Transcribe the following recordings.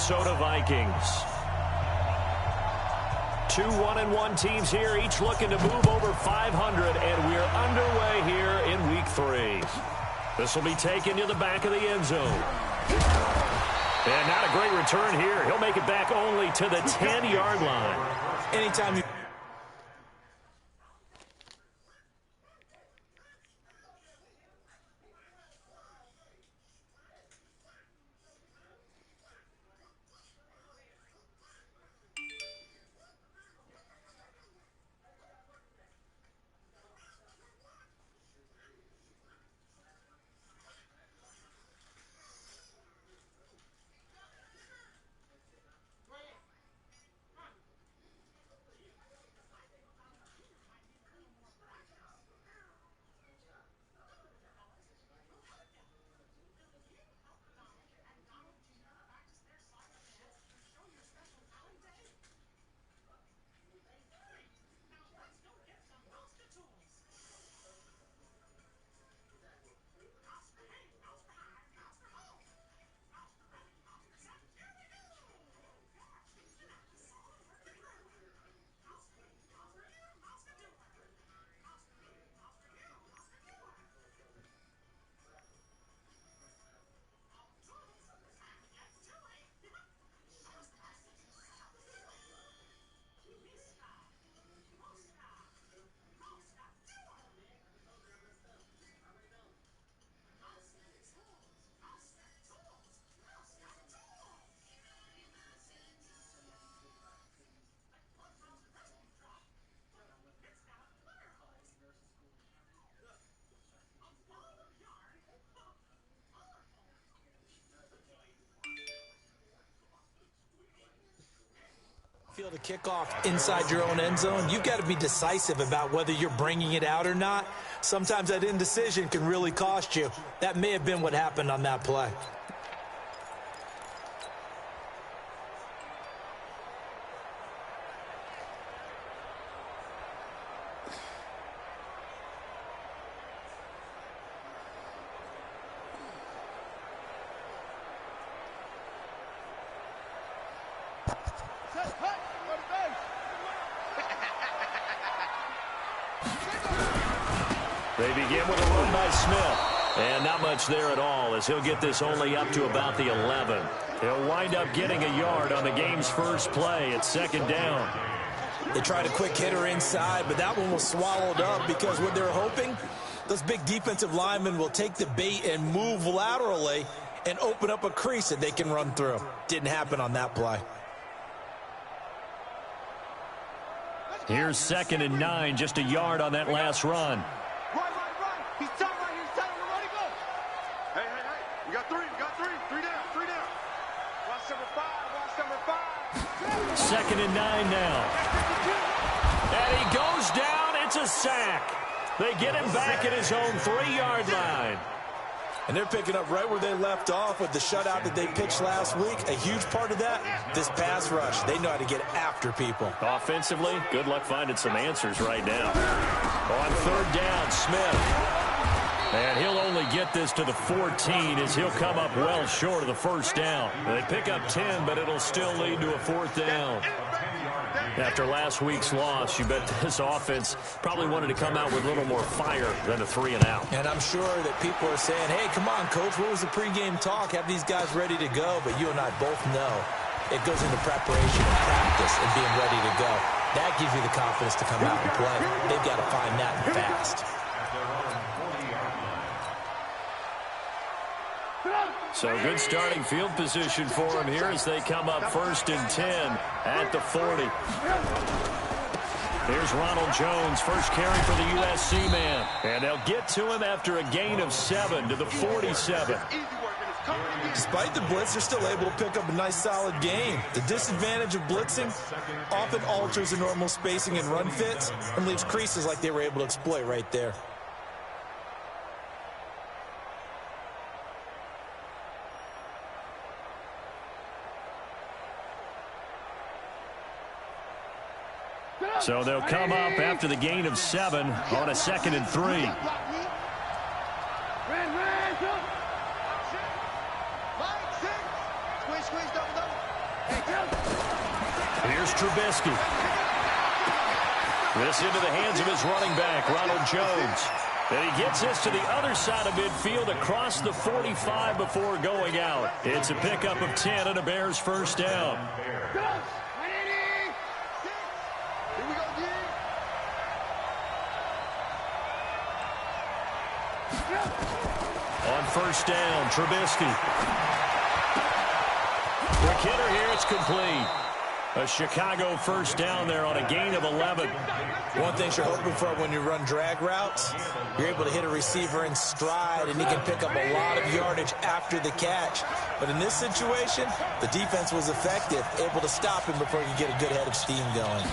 Minnesota Vikings. Two 1-1 teams here, each looking to move over 500, and we're underway here in Week 3. This will be taken to the back of the end zone. And not a great return here. He'll make it back only to the 10-yard line. Anytime you... Feel the kickoff inside your own end zone, you've got to be decisive about whether you're bringing it out or not. Sometimes that indecision can really cost you. That may have been what happened on that play. They begin with a run by Smith. And not much there at all as he'll get this only up to about the 11. He'll wind up getting a yard on the game's first play at second down. They tried a quick hitter inside, but that one was swallowed up because what they're hoping, those big defensive linemen will take the bait and move laterally and open up a crease that they can run through. Didn't happen on that play. Here's 2nd and 9, just a yard on that last run. He's tight right here. He's tight. We're ready to go. Hey. We got three. Three down. Watch number five. 2nd and 9 now. And he goes down. It's a sack. They get him back at his own 3-yard line. And they're picking up right where they left off with the shutout that they pitched last week. A huge part of that, this pass rush. They know how to get after people. Offensively, good luck finding some answers right now. On 3rd down, Smith. And he'll only get this to the 14 as he'll come up well short of the first down. They pick up 10, but it'll still lead to a 4th down. After last week's loss, you bet this offense probably wanted to come out with a little more fire than a 3-and-out. And I'm sure that people are saying, hey, come on, Coach, what was the pregame talk? Have these guys ready to go? But you and I both know it goes into preparation and practice and being ready to go. That gives you the confidence to come out and play. They've got to find that fast. So good starting field position for him here as they come up 1st and 10 at the 40. Here's Ronald Jones, first carry for the USC man. And they'll get to him after a gain of 7 to the 47. Despite the blitz, they're still able to pick up a nice, solid gain. The disadvantage of blitzing often alters the normal spacing and run fits and leaves creases like they were able to exploit right there. So they'll come up after the gain of 7 on a 2nd and 3. Here's Trubisky. This into the hands of his running back, Ronald Jones. And he gets this to the other side of midfield across the 45 before going out. It's a pickup of 10 and a Bears first down. On first down, Trubisky. Quick hitter here, it's complete. A Chicago first down there on a gain of 11. One thing you're hoping for when you run drag routes, you're able to hit a receiver in stride, and he can pick up a lot of yardage after the catch. But in this situation, the defense was effective, able to stop him before he could get a good head of steam going.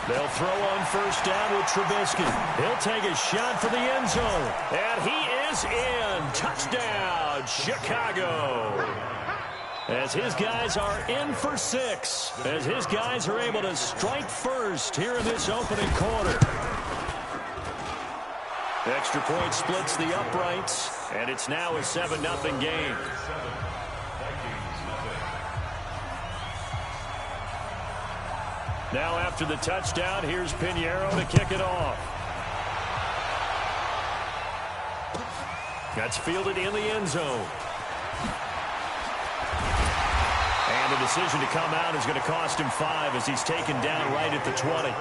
They'll throw on first down with Trubisky. He'll take a shot for the end zone. And he is in. Touchdown, Chicago. As his guys are in for 6. As his guys are able to strike first here in this opening quarter. Extra point splits the uprights. And it's now a 7-0 game. Now after the touchdown, here's Pinheiro to kick it off. That's fielded in the end zone. And the decision to come out is going to cost him 5 as he's taken down right at the 20.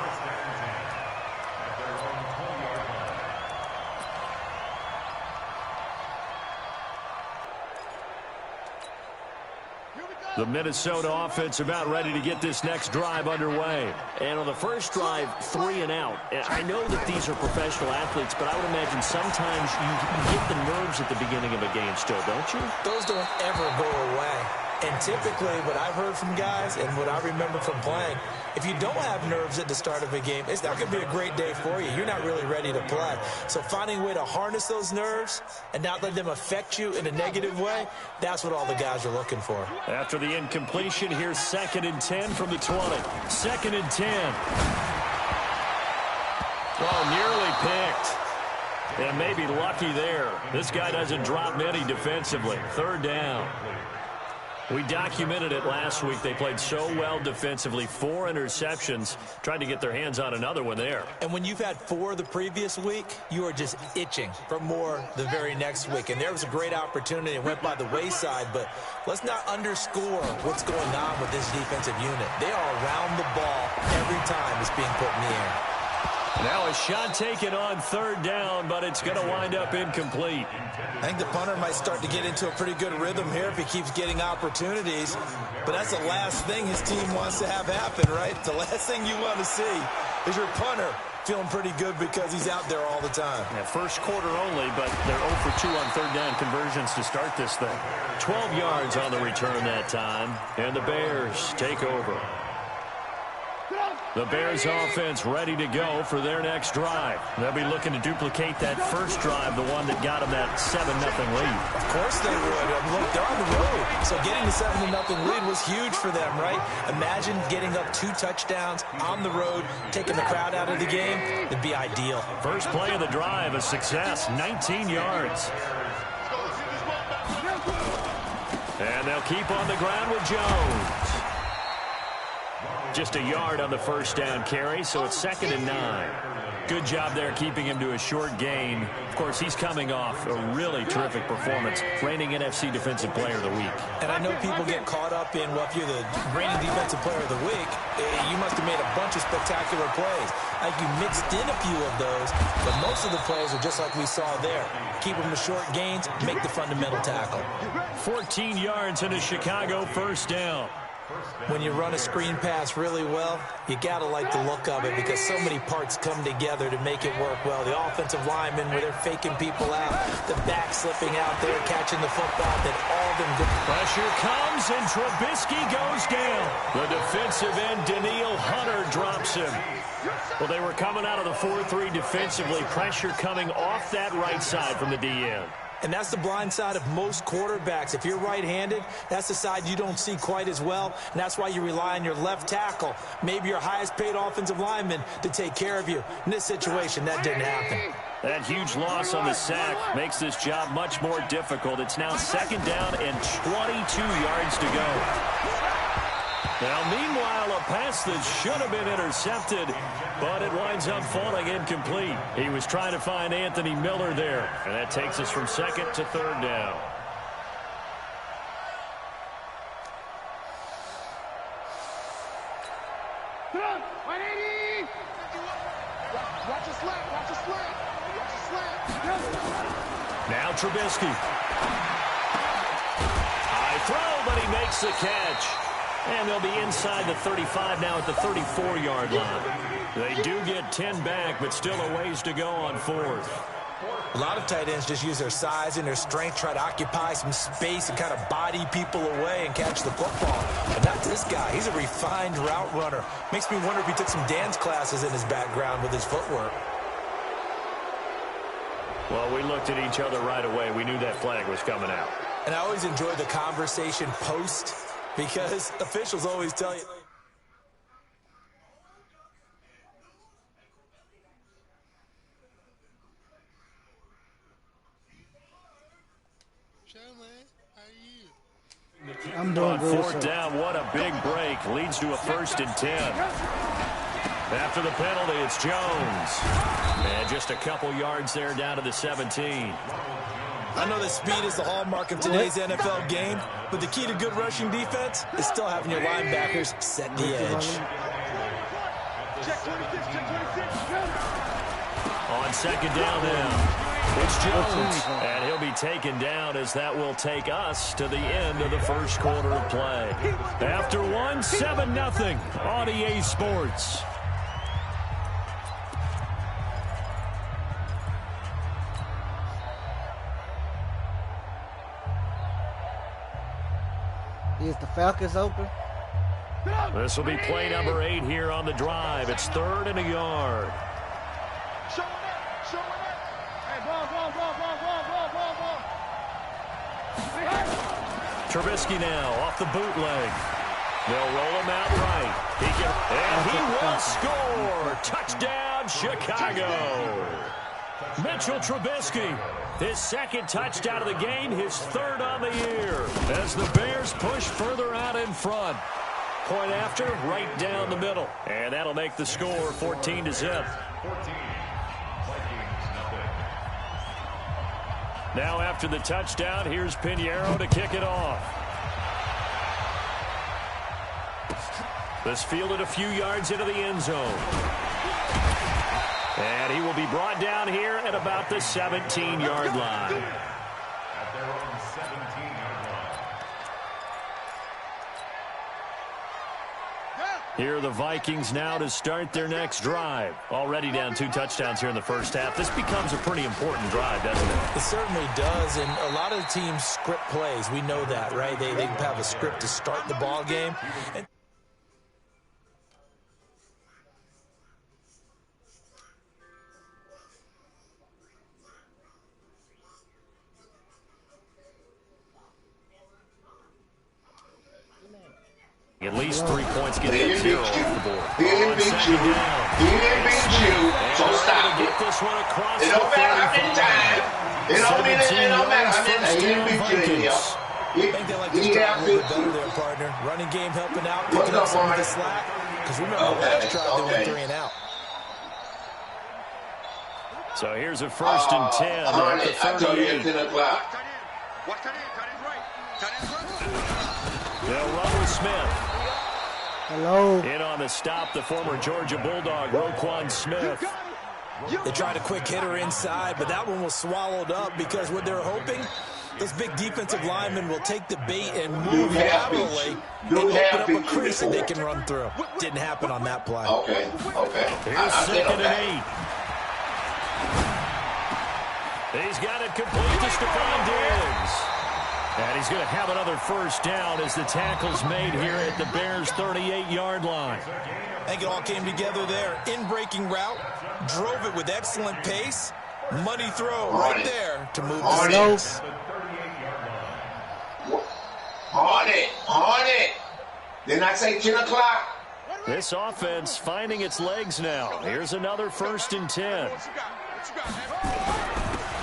The Minnesota offense about ready to get this next drive underway. And on the first drive, 3 and out. I know that these are professional athletes, but I would imagine sometimes you get the nerves at the beginning of a game still, don't you? Those don't ever go away. And typically what I've heard from guys and what I remember from playing, if you don't have nerves at the start of a game, it's not going to be a great day for you. You're not really ready to play. So finding a way to harness those nerves and not let them affect you in a negative way, that's what all the guys are looking for. After the incompletion, here's 2nd and 10 from the 20. 2nd and 10. Well, nearly picked. And maybe lucky there. This guy doesn't drop many defensively. 3rd down. We documented it last week. They played so well defensively. 4 interceptions. Tried to get their hands on another one there. And when you've had 4 the previous week, you are just itching for more the very next week. And there was a great opportunity. It went by the wayside. But let's not underscore what's going on with this defensive unit. They are around the ball every time it's being put in the air. Now a shot taken on 3rd down, but it's going to wind up incomplete. I think the punter might start to get into a pretty good rhythm here if he keeps getting opportunities. But that's the last thing his team wants to have happen, right? The last thing you want to see is your punter feeling pretty good because he's out there all the time. Yeah, first quarter only, but they're 0 for 2 on 3rd down conversions to start this thing. 12 yards on the return that time, and the Bears take over. The Bears offense ready to go for their next drive. They'll be looking to duplicate that first drive, the one that got them that 7-0 lead. Of course they would. Look, they're on the road. So getting the 7-0 lead was huge for them, right? Imagine getting up 2 touchdowns on the road, taking the crowd out of the game. It'd be ideal. First play of the drive, a success, 19 yards. And they'll keep on the ground with Jones. Just a yard on the first down carry, so it's 2nd and 9. Good job there keeping him to a short gain. Of course, he's coming off a really terrific performance, reigning NFC Defensive Player of the Week. And I know people get caught up in, well, if you're the reigning Defensive Player of the Week, you must have made a bunch of spectacular plays. Like you mixed in a few of those, but most of the plays are just like we saw there. Keep them to short gains, make the fundamental tackle. 14 yards and a Chicago first down. When you run a screen pass really well, you got to like the look of it because so many parts come together to make it work well. The offensive linemen where they're faking people out, the back slipping out there, catching the football, then all of them go. Pressure comes and Trubisky goes down. The defensive end, Danielle Hunter, drops him. Well, they were coming out of the 4-3 defensively. Pressure coming off that right side from the DN. And that's the blind side of most quarterbacks. If you're right-handed, that's the side you don't see quite as well, and that's why you rely on your left tackle, maybe your highest-paid offensive lineman, to take care of you. In this situation, that didn't happen. That huge loss on the sack makes this job much more difficult. It's now 2nd down and 22 yards to go. Now, meanwhile, a pass that should have been intercepted, but it winds up falling incomplete. He was trying to find Anthony Miller there, and that takes us from second to third down. Now Trubisky. High throw, but he makes the catch. And they'll be inside the 35 now at the 34-yard line. They do get 10 back, but still a ways to go on fourth. A lot of tight ends just use their size and their strength, try to occupy some space and kind of body people away and catch the football. But not this guy. He's a refined route runner. Makes me wonder if he took some dance classes in his background with his footwork. Well, we looked at each other right away. We knew that flag was coming out. And I always enjoy the conversation post because officials always tell you. I'm doing good. On fourth down, what a big break. Leads to a 1st and 10. After the penalty, it's Jones. And just a couple yards there down to the 17. I know that speed is the hallmark of today's NFL game, but the key to good rushing defense is still having your linebackers set the edge. On second down now, it's Jones. And he'll be taken down as that will take us to the end of the first quarter of play. After one, 7-0 on EA Sports. Is the Falcons open? This will be play number 8 here on the drive. It's 3rd and a yard. Trubisky now off the bootleg. They'll roll him out right. And he will score. Touchdown, Chicago. Mitchell Trubisky, his 2nd touchdown of the game, his 3rd on the year. As the Bears push further out in front. Point after, right down the middle. And that'll make the score 14-0. Now after the touchdown, here's Pinheiro to kick it off. This fielded a few yards into the end zone. And he will be brought down here at about the 17-yard line. Here are the Vikings now to start their next drive. Already down 2 touchdowns here in the first half. This becomes a pretty important drive, doesn't it? It certainly does, and a lot of the teams script plays. We know that, right? They have a script to start the ball game. And at least 3 points get that 0 off the board. He didn't beat you. He didn't beat you. So stop it. This one across it don't matter how many times. It don't matter how many times. He didn't beat you in here. I think they like to start a little bit better there, partner. Running game helping out, picking up some of the slack. Because remember, last drive they went 3 and out. So here's a 1st and 10 at the 38. I told you at 10 o'clock. They'll run with Smith. Hello. In on the stop, the former Georgia Bulldog, Roquan Smith. They tried a quick hitter inside, but that one was swallowed up because what they're hoping, those big defensive linemen will take the bait and move laterally and open up a crease that they can run through. Didn't happen on that play. Okay. Here's 2nd and 8. He's got it complete to Stephon Diggs. And he's going to have another 1st down as the tackle's made here at the Bears' 38-yard line. I think it all came together there. In-breaking route, drove it with excellent pace. Money throw right there to move the stakes. On it. Didn't I say 10 o'clock? This offense finding its legs now. Here's another 1st and 10.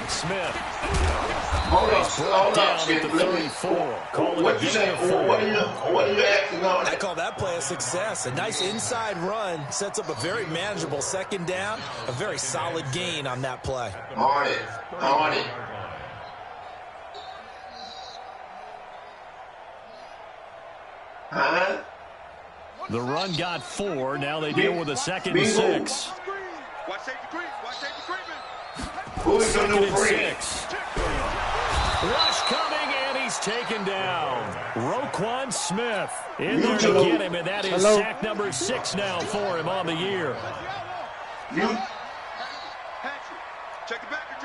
Smith. Hold up, Down at the 34. Call it what you say? What are you acting on? I call that play a success. A nice inside run sets up a very manageable second down. A very solid gain on that play. On it. Huh? The run got 4. Now they deal with a 2nd and 6. Watch safety creep. Watch safety creeping. Who is the 2nd new and free? 6. Rush coming, and he's taken down. Roquan Smith in there to get him, and that is sack number 6 now for him on the year. Check the backer.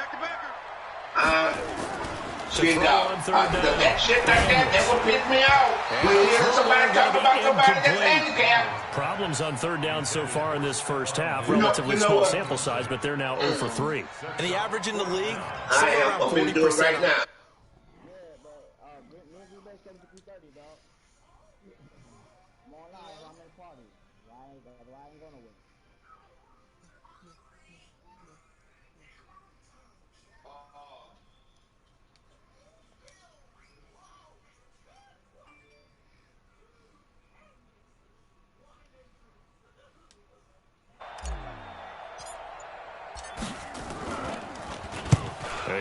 Shit, that shit like that will piss me off. When you hear somebody talk about somebody that's handicapped. Problems on 3rd down so far in this first half. Relatively small sample size, but they're now 0 for 3. And the average in the league, I am around going to do it 40%. right now.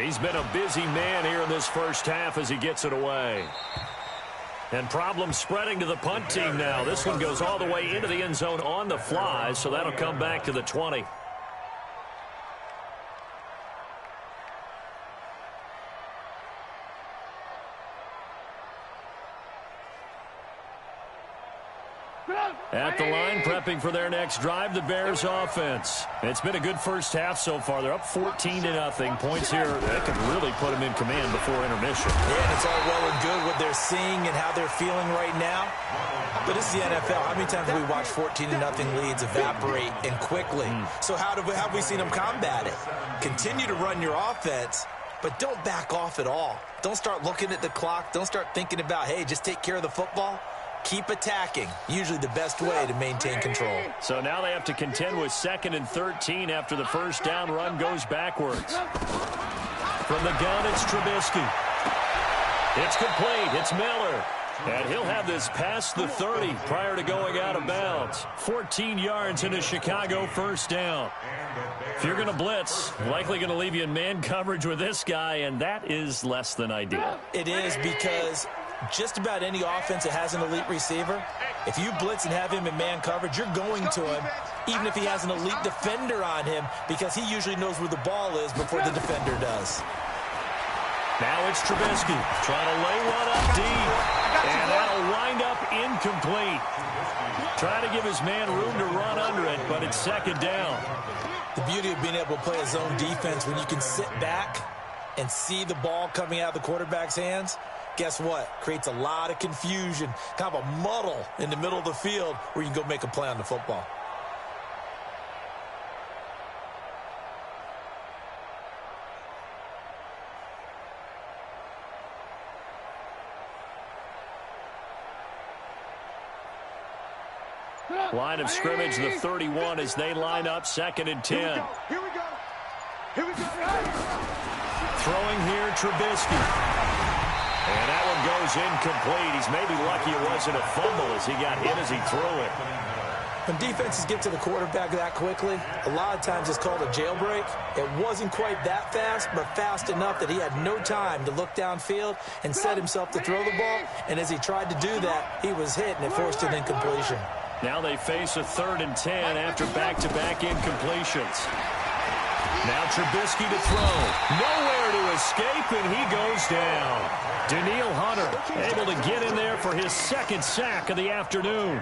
He's been a busy man here in this first half as he gets it away. And problems spreading to the punt team now. This one goes all the way into the end zone on the fly, so that'll come back to the 20. At the line, prepping for their next drive, the Bears offense. It's been a good first half so far. They're up 14-0. Points here that could really put them in command before intermission. Yeah, and it's all well and good what they're seeing and how they're feeling right now. But this is the NFL. How many times have we watched 14-0 leads evaporate and quickly? So how have we seen them combat it? Continue to run your offense, but don't back off at all. Don't start looking at the clock. Don't start thinking about, hey, just take care of the football. Keep attacking. Usually the best way to maintain control. So now they have to contend with 2nd and 13 after the first down run goes backwards. From the gun, it's Trubisky. It's complete. It's Miller. And he'll have this past the 30 prior to going out of bounds. 14 yards into Chicago first down. If you're going to blitz, likely going to leave you in man coverage with this guy, and that is less than ideal. It is because just about any offense that has an elite receiver, if you blitz and have him in man coverage, you're going to him, even if he has an elite defender on him, because he usually knows where the ball is before the defender does. Now it's Trubisky trying to lay one up deep, and that'll wind up incomplete. Trying to give his man room to run under it, but it's 2nd down. The beauty of being able to play a zone defense when you can sit back and see the ball coming out of the quarterback's hands, guess what? Creates a lot of confusion, kind of a muddle in the middle of the field where you can go make a play on the football. Line of scrimmage, the 31 as they line up, 2nd and 10. Here we go. Throwing here, Trubisky. And that one goes incomplete. He's maybe lucky it wasn't a fumble as he got hit as he threw it. When defenses get to the quarterback that quickly, a lot of times it's called a jailbreak. It wasn't quite that fast, but fast enough that he had no time to look downfield and set himself to throw the ball. And as he tried to do that, he was hit, and it forced an incompletion. Now they face a 3rd and 10 after back-to-back incompletions. Now Trubisky to throw. Nowhere to escape, and he goes down. Daniil Hunter able to get in there for his 2nd sack of the afternoon.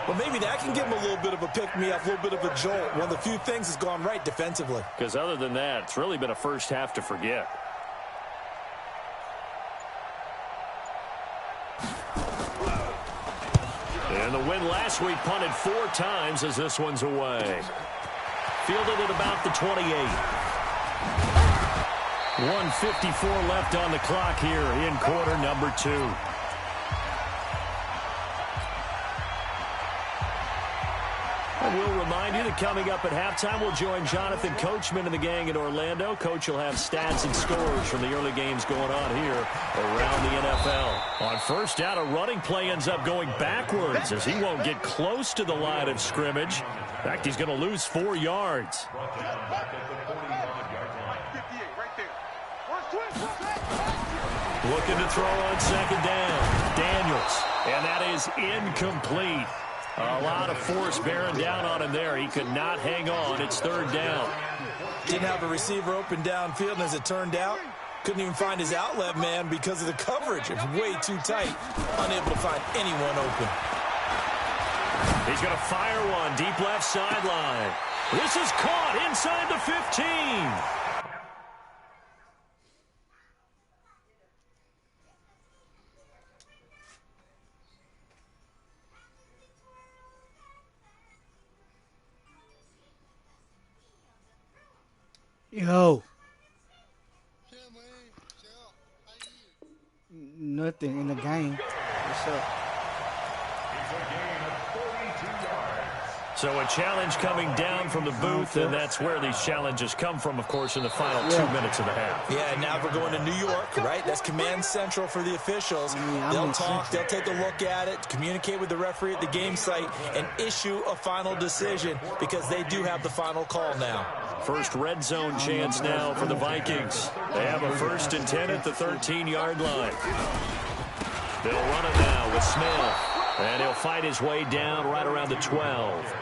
Well, maybe that can give him a little bit of a pick-me-up, a little bit of a jolt. One of the few things that's gone right defensively. Because other than that, it's really been a first half to forget. And the win last week punted 4 times as this one's away. Fielded at about the 28. 1:54 left on the clock here in quarter number 2. we'll remind you that coming up at halftime, we'll join Jonathan Coachman and the gang in Orlando. Coach will have stats and scores from the early games going on here around the NFL. On first down, a running play ends up going backwards as he won't get close to the line of scrimmage. In fact, he's going to lose 4 yards. Looking to throw on second down. Daniels. And that is incomplete. A lot of force bearing down on him there. He could not hang on. It's third down. Didn't have a receiver open downfield, and as it turned out, couldn't even find his outlet man because of the coverage. It was way too tight. Unable to find anyone open. He's going to fire one deep left sideline. This is caught inside the 15. Yo. Nothing in the game. What's up? So a challenge coming down from the booth, and that's where these challenges come from, of course, in the final 2 minutes of the half. Yeah, and now we're going to New York, right? That's command central for the officials. They'll talk, they'll take a look at it, communicate with the referee at the game site, and issue a final decision because they do have the final call now. First red zone chance now for the Vikings. They have a 1st and 10 at the 13-yard line. They'll run it now with Smith. And he'll fight his way down right around the 12.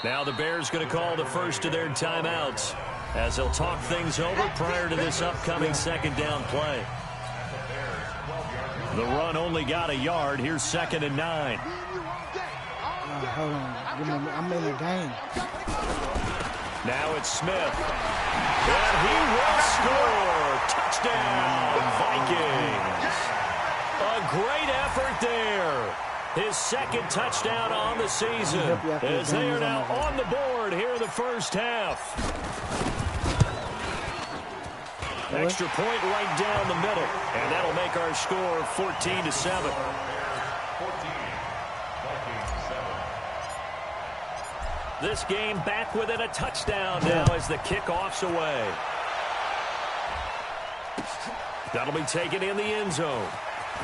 Now the Bears going to call the first of their timeouts as they'll talk things over prior to this upcoming second down play. The run only got a yard. Here's 2nd and 9. Hold on. I'm in the game. Now it's Smith. And he will score. Touchdown, Vikings. A great effort there. His 2nd touchdown on the season as they are now on the board here in the first half. Extra point right down the middle, and that'll make our score 14-7. This game back within a touchdown now as the kickoff's away. That'll be taken in the end zone.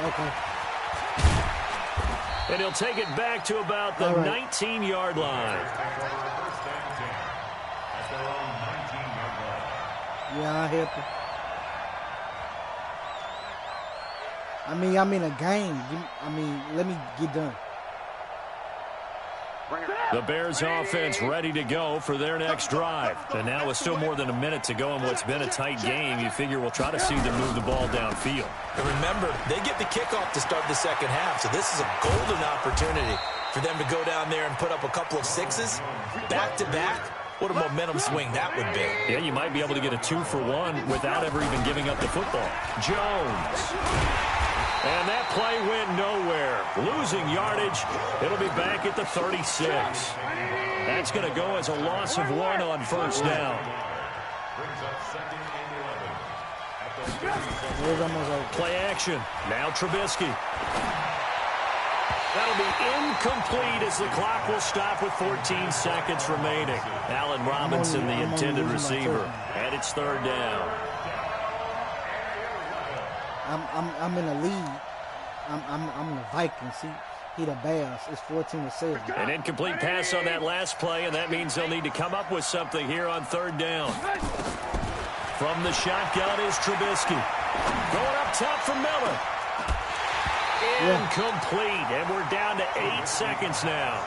Okay. And he'll take it back to about the 19-yard line. Yeah, I help you. I mean, I'm in a game. Let me get done. The Bears offense ready to go for their next drive. And now with still more than a minute to go in what's been a tight game, you figure we'll try to see them move the ball downfield. And remember, they get the kickoff to start the second half, so this is a golden opportunity for them to go down there and put up a couple of sixes back-to-back. What a momentum swing that would be. Yeah, you might be able to get a 2-for-1 without ever even giving up the football. Jones. And that play went nowhere. Losing yardage. It'll be back at the 36. That's going to go as a loss of 1 on first down. Play action. Now Trubisky. That'll be incomplete as the clock will stop with 14 seconds remaining. Allen Robinson, the intended receiver. And it's third down. I'm in the lead. I'm in the Vikings. He the Bears. It's 14-7. An incomplete pass on that last play, and that means they'll need to come up with something here on third down. From the shotgun is Trubisky. Going up top for Miller. Incomplete, and we're down to 8 seconds now.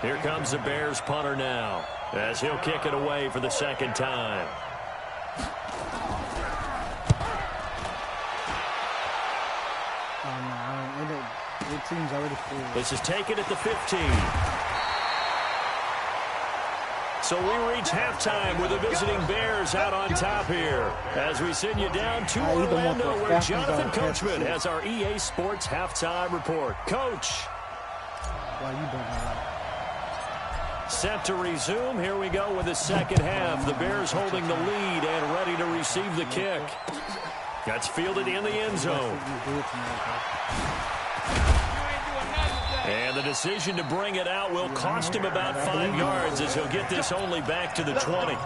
Here comes the Bears punter now as he'll kick it away for the second time. The team's already full. This is taken at the 15. So we reach halftime with the visiting Bears out on top here as we send you down to Orlando where Jonathan Coachman has our EA Sports halftime report. Coach. Why you doing that? Set to resume. Here we go with the second half. The Bears holding the lead and ready to receive the kick. That's fielded in the end zone. And the decision to bring it out will cost him about 5 yards as he'll get this only back to the 20.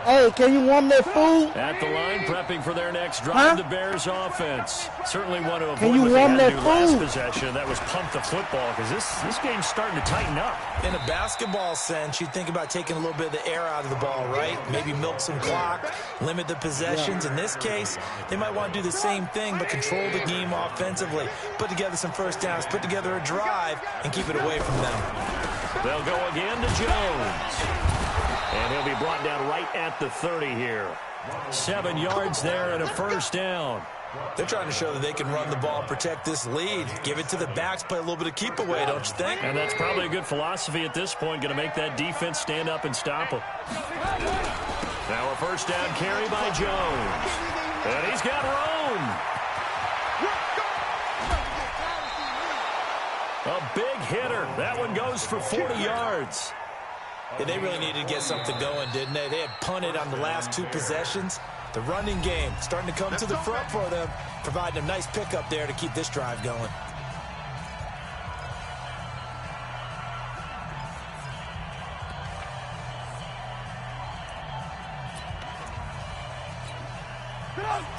Hey, can you warm that food? At the line, prepping for their next drive, the Bears offense. Certainly want to avoid you what they warm had to that do last food? possession. That was pump the football because this game's starting to tighten up. In a basketball sense, you think about taking a little bit of the air out of the ball, right? Maybe milk some clock, limit the possessions. In this case, they might want to do the same thing, but control the game offensively. Put together some first downs, put together a drive, and keep it away from them. They'll go again to Jones. And he'll be brought down right at the 30 here. 7 yards there and a first down. They're trying to show that they can run the ball, protect this lead. Give it to the backs, play a little bit of keep away, don't you think? And that's probably a good philosophy at this point, going to make that defense stand up and stop them. Now a first down carry by Jones. And he's got room. A big hitter. That one goes for 40 yards. Yeah, they really needed to get something going, didn't they? They had punted on the last 2 possessions. The running game starting to come to the front for them, providing a nice pickup there to keep this drive going.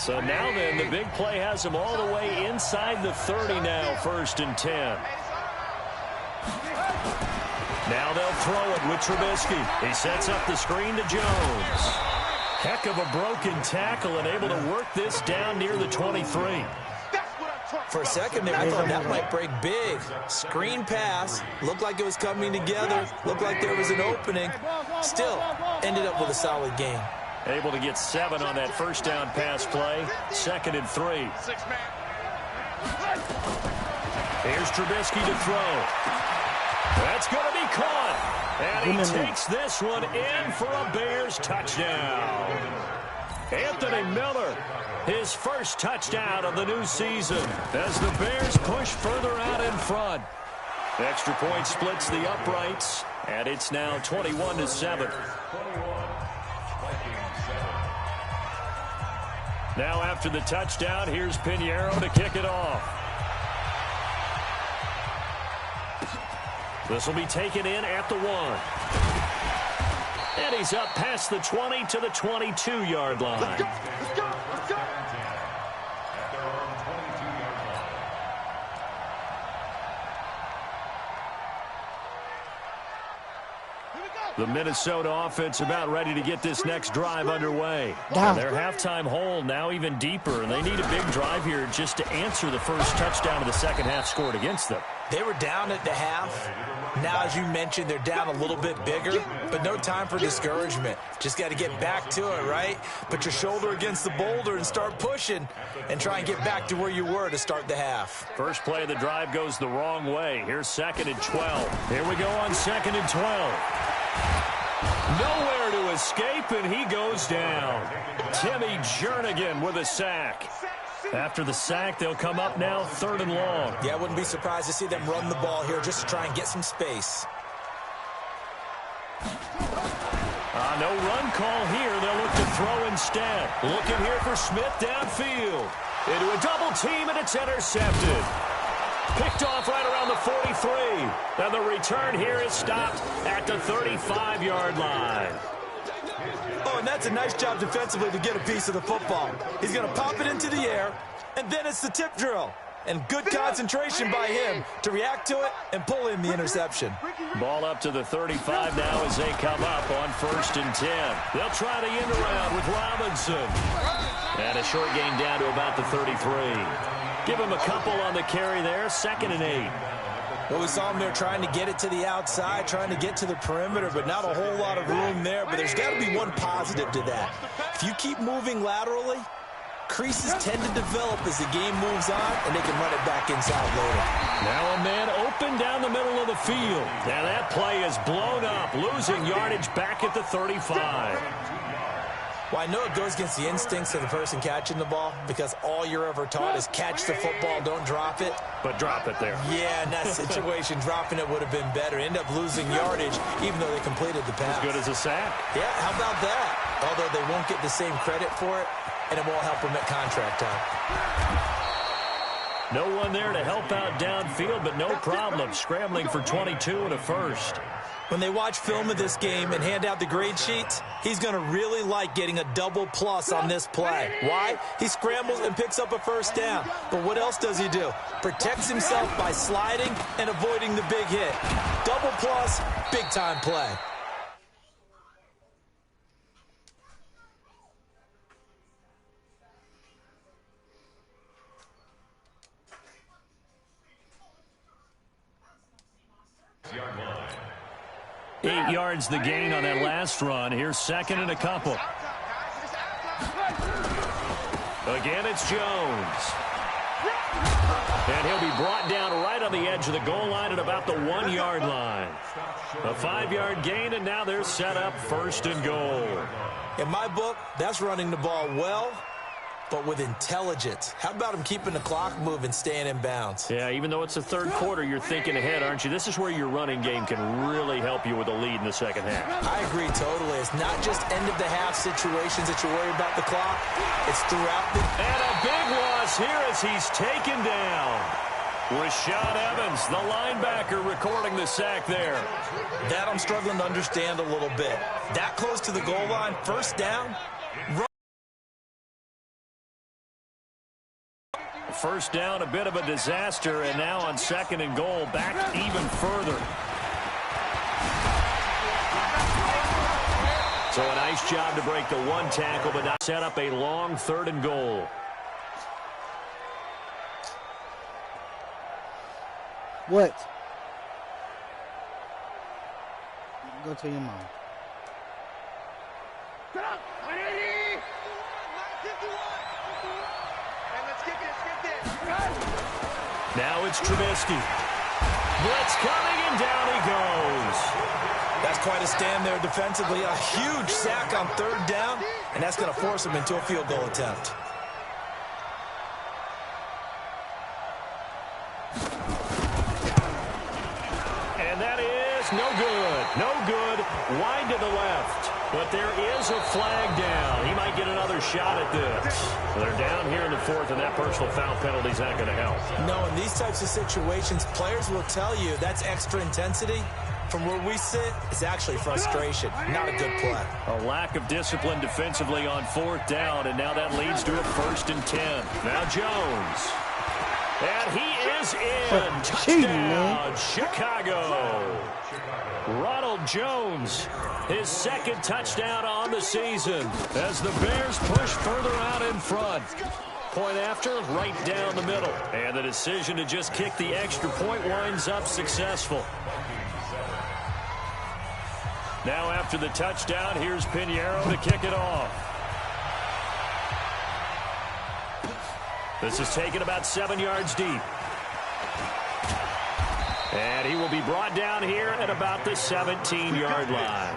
So now then, the big play has them all the way inside the 30 now, 1st and 10. Now they'll throw it with Trubisky. He sets up the screen to Jones. Heck of a broken tackle and able to work this down near the 23. For a second there, I thought that might break big. Screen pass. Looked like it was coming together. Looked like there was an opening. Still, ended up with a solid game. Able to get 7 on that first down pass play. 2nd and 3. Here's Trubisky to throw. That's going to be caught. And he takes this one in for a Bears touchdown. Anthony Miller, his first touchdown of the new season as the Bears push further out in front. Extra point splits the uprights, and it's now 21-7. Now after the touchdown, here's Pinheiro to kick it off. This will be taken in at the 1. And he's up past the 20 to the 22-yard line. Let's go. Let's go. Let's go. The Minnesota offense about ready to get this next drive underway. Down. Their halftime hole now even deeper, and they need a big drive here just to answer the first touchdown of the second half scored against them. They were down at the half. Now, as you mentioned, they're down a little bit bigger, but no time for discouragement. Just got to get back to it, right? Put your shoulder against the boulder and start pushing and try and get back to where you were to start the half. First play of the drive goes the wrong way. Here's 2nd and 12. Here we go on 2nd and 12. Nowhere to escape, and he goes down. Timmy Jernigan with a sack. After the sack, they'll come up now 3rd and long. Yeah, I wouldn't be surprised to see them run the ball here just to try and get some space. No run call here. They'll look to throw instead. Looking here for Smith downfield. Into a double team, and it's intercepted. Picked off right around the 43. And the return here is stopped at the 35-yard line. Oh, and that's a nice job defensively to get a piece of the football. He's going to pop it into the air, and then it's the tip drill. And good concentration by him to react to it and pull in the interception. Ball up to the 35 now as they come up on 1st and 10. They'll try the end around with Robinson. And a short gain down to about the 33. Give him a couple on the carry there. 2nd and 8. Well, we saw him there trying to get it to the outside, trying to get to the perimeter, but not a whole lot of room there. But there's got to be one positive to that. If you keep moving laterally, creases tend to develop as the game moves on, and they can run it back inside later. Now a man open down the middle of the field. And that play is blown up, losing yardage back at the 35. Well, I know it goes against the instincts of the person catching the ball because all you're ever taught is catch the football, don't drop it. But drop it there. Yeah, in that situation, dropping it would have been better. End up losing yardage even though they completed the pass. As good as a sack. Yeah, how about that? Although they won't get the same credit for it, and it won't help them at contract time. No one there to help out downfield, but no problem. Scrambling for 22 and a first. When they watch film of this game and hand out the grade sheets, he's going to really like getting a double plus on this play. Why? He scrambles and picks up a first down. But what else does he do? Protects himself by sliding and avoiding the big hit. Double plus, big-time play. Eight yards the gain on that last run. Here's second and a couple. Again, it's Jones. And he'll be brought down right on the edge of the goal line at about the 1 yard line. A 5-yard gain, and now they're set up first and goal. In my book, that's running the ball well, but with intelligence. How about him keeping the clock moving, staying in bounds? Yeah, even though it's the third quarter, you're thinking ahead, aren't you? This is where your running game can really help you with a lead in the second half. I agree totally. It's not just end-of-the-half situations that you worry about the clock. It's throughout the... And a big loss here as he's taken down. Rashaan Evans, the linebacker, recording the sack there. That I'm struggling to understand a little bit. That close to the goal line, first down, run. First down, a bit of a disaster, and now on second and goal, back even further. So a nice job to break the one tackle, but not set up a long third and goal. What? Go to your mom. Get up! 180! 951! And let's get this, Now it's Trubisky. Blitz coming, and down he goes. That's quite a stand there defensively. A huge sack on third down, and that's going to force him into a field goal attempt. And that is no good. No good. Wide to the left. But there is a flag down. He might get another shot at this. They're down here in the fourth, and that personal foul penalty is not going to help. No, in these types of situations, players will tell you that's extra intensity. From where we sit, it's actually frustration. Not a good play. A lack of discipline defensively on fourth down, and now that leads to a 1st and 10. Now Jones. And he is in. Touchdown, Chicago. Ronald Jones, his second touchdown on the season as the Bears push further out in front. Point after, right down the middle. And the decision to just kick the extra point winds up successful. Now after the touchdown, here's Pinheiro to kick it off. This is taken about 7 yards deep. And he will be brought down here at about the 17-yard line.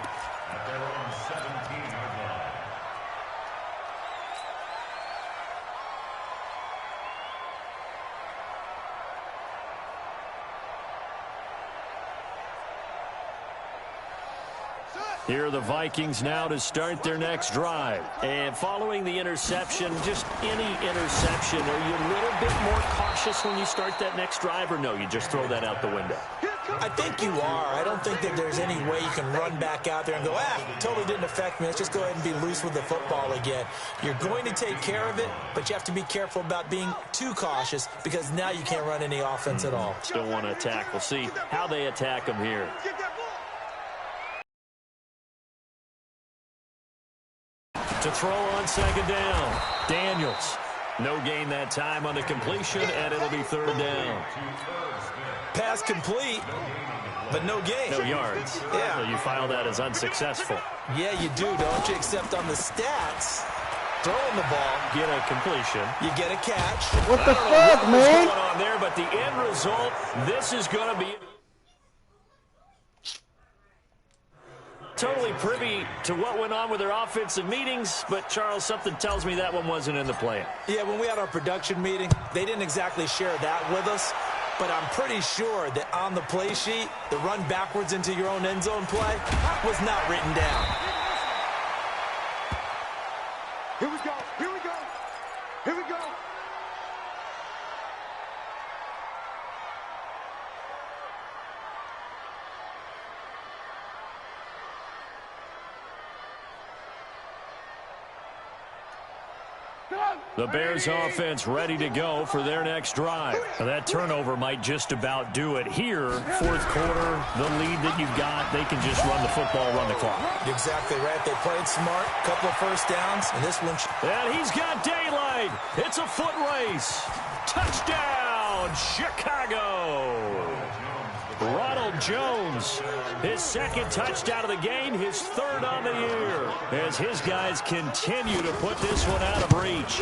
Here are the Vikings now to start their next drive. And following the interception, just any interception, are you a little bit more cautious when you start that next drive, or no, you just throw that out the window? I think you are. I don't think that there's any way you can run back out there and go, totally didn't affect me. Let's just go ahead and be loose with the football again. You're going to take care of it, but you have to be careful about being too cautious because now you can't run any offense at all. Still want to attack. We'll see how they attack them here. To throw on second down, Daniels. No gain that time on the completion, and it'll be third down. Pass complete, but no gain. No yards. Yeah. So you file that as unsuccessful. Yeah, you do, don't you? Except on the stats, throwing the ball, Get a completion. you get a catch. What the fuck, man? What's going on there, but the end result, this is going to be... Totally privy to what went on with their offensive meetings, but Charles, something tells me that one wasn't in the plan. Yeah, when we had our production meeting, they didn't exactly share that with us, but I'm pretty sure that on the play sheet, the run backwards into your own end zone play was not written down. Here we go. Here we go. Here we go. The Bears offense ready to go for their next drive. Now, that turnover might just about do it here. Fourth quarter, the lead that you've got, they can just run the football, run the clock. Exactly right. They played smart, couple of first downs, and this one. And he's got daylight. It's a foot race. Touchdown, Chicago. Ronald Jones, his second touchdown of the game, his third on the year, as his guys continue to put this one out of reach.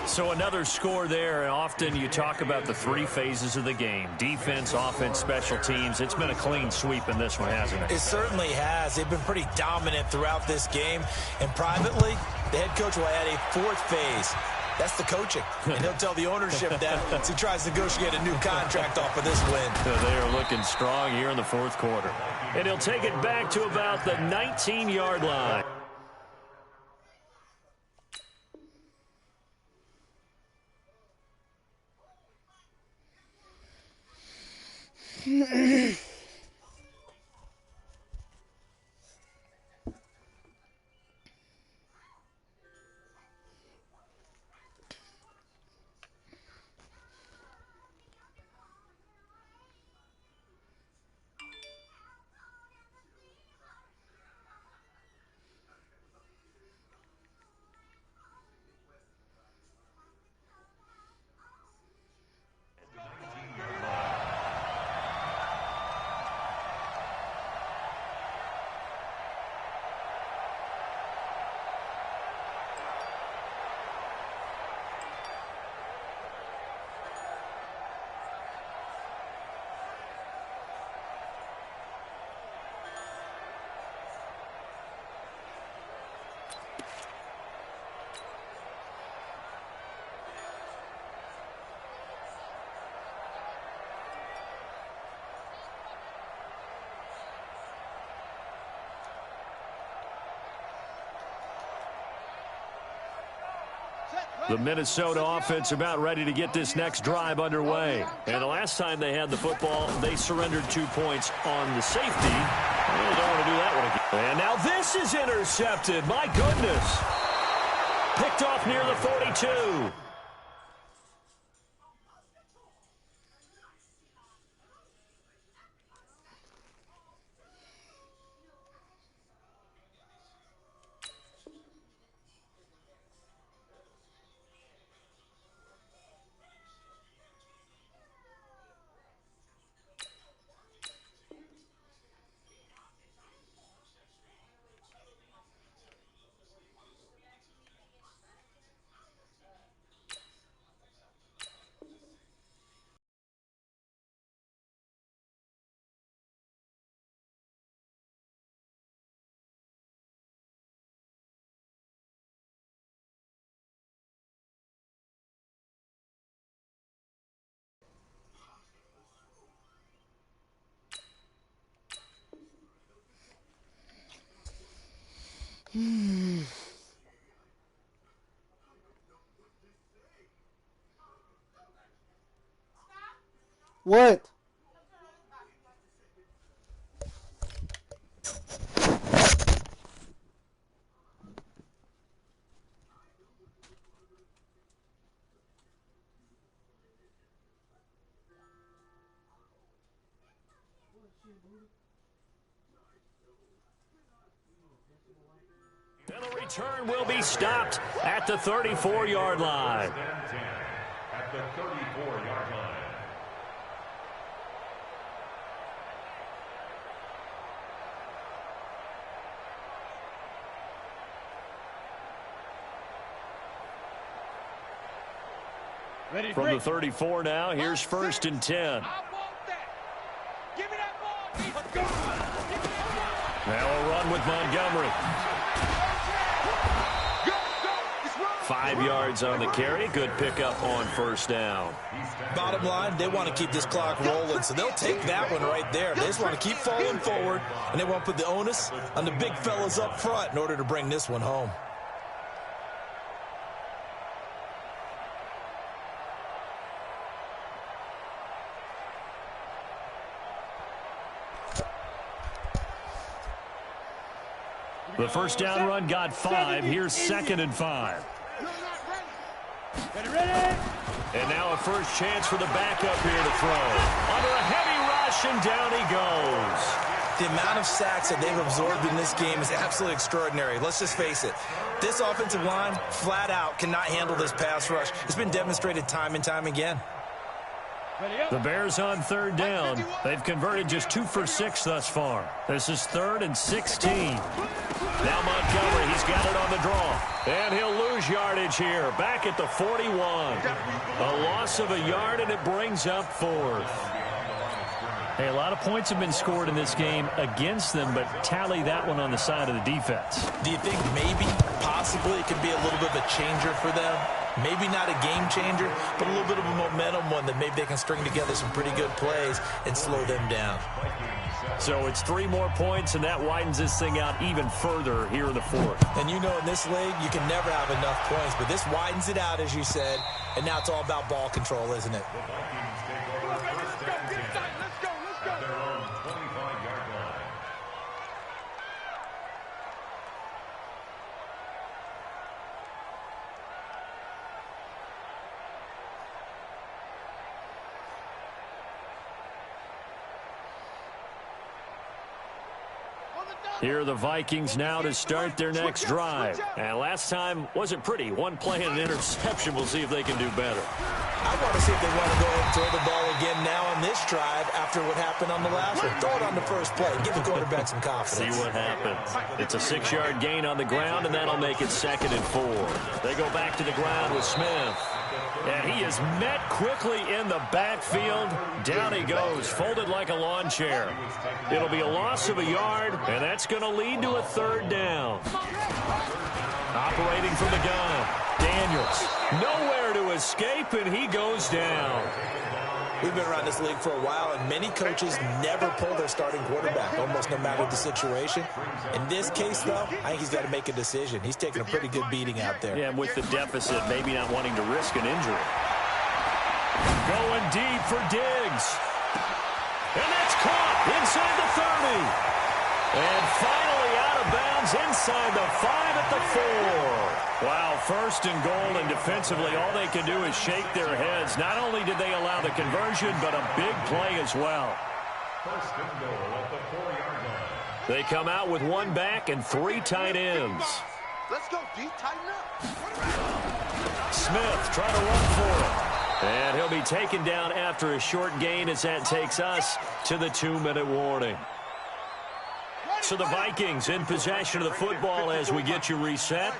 So another score there, and often you talk about the three phases of the game: defense, offense, special teams. It's been a clean sweep in this one, hasn't it? It certainly has. They've been pretty dominant throughout this game, and privately, the head coach will add a fourth phase. That's the coaching, and he'll tell the ownership that as he tries to negotiate a new contract off of this win. They are looking strong here in the fourth quarter. And he'll take it back to about the 19-yard line. The Minnesota offense about ready to get this next drive underway. And the last time they had the football, they surrendered 2 points on the safety. They don't want to do that one again. And now this is intercepted. My goodness. Picked off near the 42. What? And the return will be stopped at the 34-yard line. At the 34-yard line. From the 34 now, here's first and 10. Now a run with Montgomery. 5 yards on the carry. Good pickup on first down. Bottom line, they want to keep this clock rolling, so they'll take that one right there. They just want to keep falling forward, and they want to put the onus on the big fellas up front in order to bring this one home. The first down run got 5. Here's second and 5. And now a first chance for the backup here to throw. Under a heavy rush, and down he goes. The amount of sacks that they've absorbed in this game is absolutely extraordinary. Let's just face it. This offensive line, flat out, cannot handle this pass rush. It's been demonstrated time and time again. The Bears on third down. They've converted just 2 for 6 thus far. This is 3rd and 16. Now Montgomery, he's got it on the draw. And he'll lose yardage here, back at the 41. A loss of a yard, and it brings up 4th. Hey, a lot of points have been scored in this game against them, but tally that one on the side of the defense. Do you think maybe, possibly, it could be a little bit of a changer for them? Maybe not a game changer, but a little bit of a momentum one that maybe they can string together some pretty good plays and slow them down. So it's 3 more points, and that widens this thing out even further here in the 4th. And you know, in this league, you can never have enough points, but this widens it out, as you said, and now it's all about ball control, isn't it? Here are the Vikings now to start their next drive. And last time wasn't pretty. 1 play and an interception. We'll see if they can do better. I want to see if they want to go ahead and throw the ball again now on this drive after what happened on the last one. Throw it on the first play. Give the quarterback some confidence. See what happens. It's a 6-yard gain on the ground, and that'll make it 2nd and 4. They go back to the ground with Smith. And he is met quickly in the backfield. Down he goes, folded like a lawn chair. It'll be a loss of a yard, and that's going to lead to a 3rd down. Operating from the gun, Daniels. Nowhere to escape, and he goes down. We've been around this league for a while, and many coaches never pull their starting quarterback, almost no matter the situation. In this case, though, I think he's got to make a decision. He's taking a pretty good beating out there. Yeah, and with the deficit, maybe not wanting to risk an injury. Going deep for Diggs. And that's caught inside the 30. And finally out of bounds inside the 5 at the 4. Wow, 1st and goal, and defensively all they can do is shake their heads. Not only did they allow the conversion, but a big play as well. 1st and goal at the 4-yard line. They come out with 1 back and 3 tight ends. Let's go, D. Tighten up. Smith trying to run for it. And he'll be taken down after a short gain as that takes us to the 2-minute warning. So the Vikings in possession of the football as we get you reset.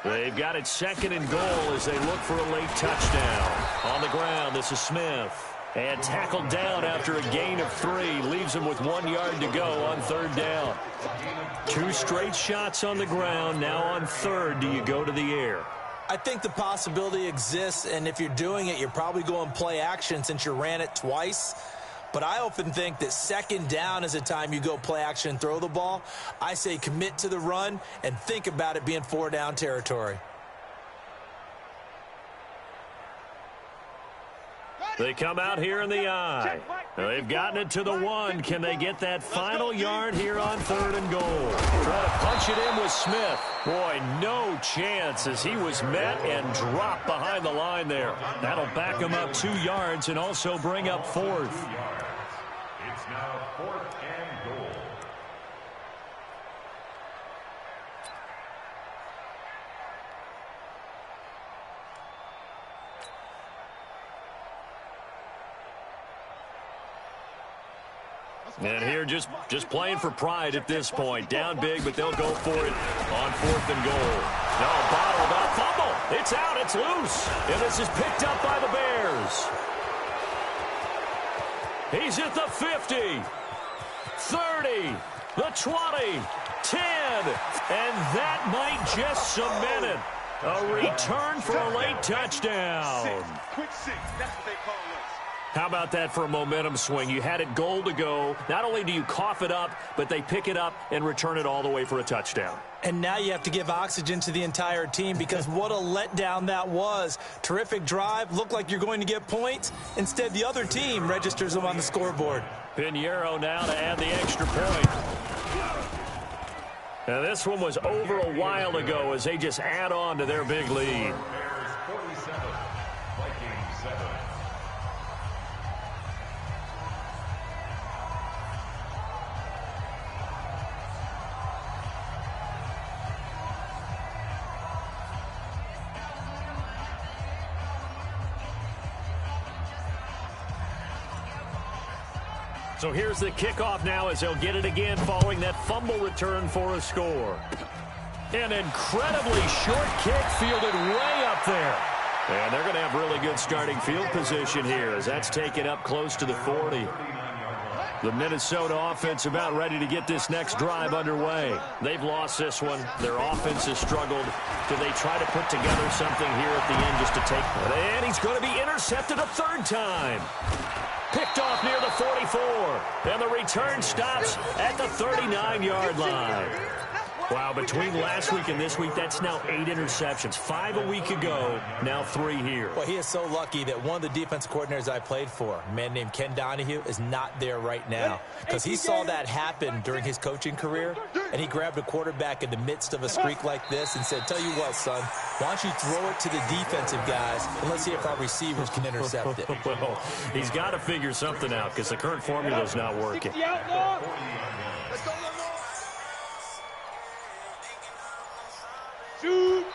They've got it 2nd and goal as they look for a late touchdown. On the ground, this is Smith. And tackled down after a gain of 3. Leaves him with 1 yard to go on 3rd down. 2 straight shots on the ground. Now on 3rd, do you go to the air? I think the possibility exists, and if you're doing it, you're probably going play action since you ran it twice. But I often think that 2nd down is a time you go play action and throw the ball. I say commit to the run and think about it being 4-down territory. They come out here in the eye. They've gotten it to the 1. Can they get that final yard here on 3rd and goal? Try to punch it in with Smith. Boy, no chance as he was met and dropped behind the line there. That'll back him up 2 yards and also bring up 4th. It's now 4th and goal. And here just playing for pride at this point. Down big, but they'll go for it on 4th and goal. No, bottled up, fumble. It's out, it's loose. And this is picked up by the Bears. He's at the 50, 30, the 20, 10. And that might just cement it. A return for a late touchdown. Quick 6. That's what they call us. How about that for a momentum swing? You had it goal to go. Not only do you cough it up, but they pick it up and return it all the way for a touchdown. And now you have to give oxygen to the entire team because what a letdown that was. Terrific drive. Looked like you're going to get points. Instead, the other team registers them on the scoreboard. Pinheiro now to add the extra point. Now this one was over a while ago as they just add on to their big lead. Bears 47. So here's the kickoff now as they'll get it again following that fumble return for a score. An incredibly short kick fielded way up there. And they're going to have really good starting field position here as that's taken up close to the 40. The Minnesota offense about ready to get this next drive underway. They've lost this one. Their offense has struggled. Do they try to put together something here at the end just to take it? And he's going to be intercepted a third time. Picked off near the 44. And the return stops at the 39-yard line. Wow, between last week and this week, that's now 8 interceptions. 5 a week ago, now 3 here. Well, he is so lucky that one of the defense coordinators I played for, a man named Ken Donahue, is not there right now. Because he saw that happen during his coaching career, and he grabbed a quarterback in the midst of a streak like this and said, tell you what, son, why don't you throw it to the defensive guys, and let's see if our receivers can intercept it. Well, he's got to figure something out because the current formula is not working.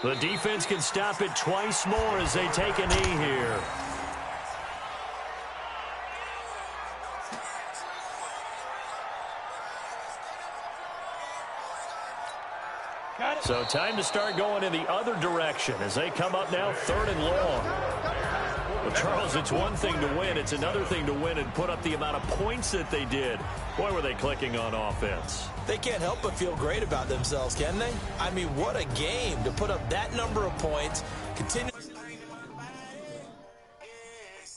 The defense can stop it twice more as they take a knee here. So time to start going in the other direction as they come up now 3rd and long. Well, Charles, it's one thing to win. It's another thing to win and put up the amount of points that they did. Boy, were they clicking on offense. They can't help but feel great about themselves, can they? I mean, what a game to put up that number of points. Continue.